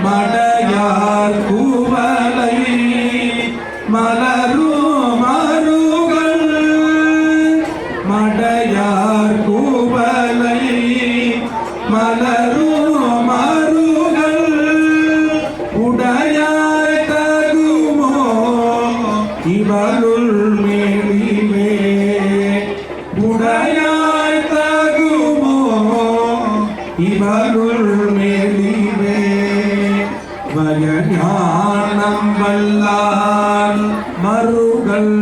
மடையார் கூவலை மலரும் மருகள் மடையார் கூவலை மலரும் மருகள் உடையாய் தகுமோ இவளுள் மேலிவே உடையாய் தகுமோ இவளுள் மேலிவே வயஞானம் வல்லார் மருகள்